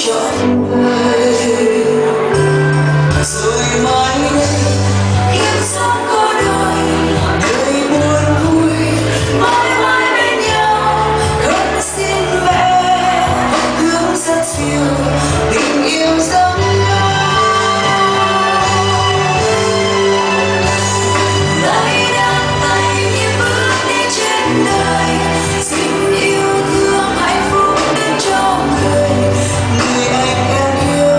trọn đời. Rồi mai đây kiếp sống có đời, đời buồn vui mãi mãi bên nhau. Con xin mẹ thương rất nhiều, tình yêu giống nhau. Tay đang tay như bước đi trên đời, xin yêu thương hạnh phúc đến cho người. Người anh em yêu,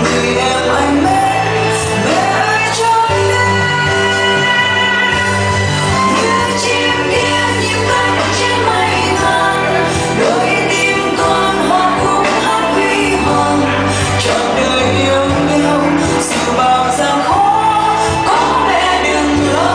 người em anh mến, mẹ ơi cho em. Như chim kia nhịp cánh trên mây ngàn, đôi tim con hoa khúc hát huy hoàng. Trọn đời yêu nhau dù bao gian khó, có mẹ đừng lo.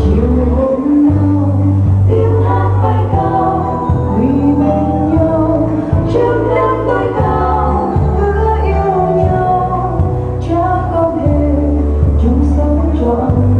Chiều hôm nào tiếng hát bay cao, vì bên nhau trước đêm tối cao, hứa yêu nhau cha con thề chung sống trọn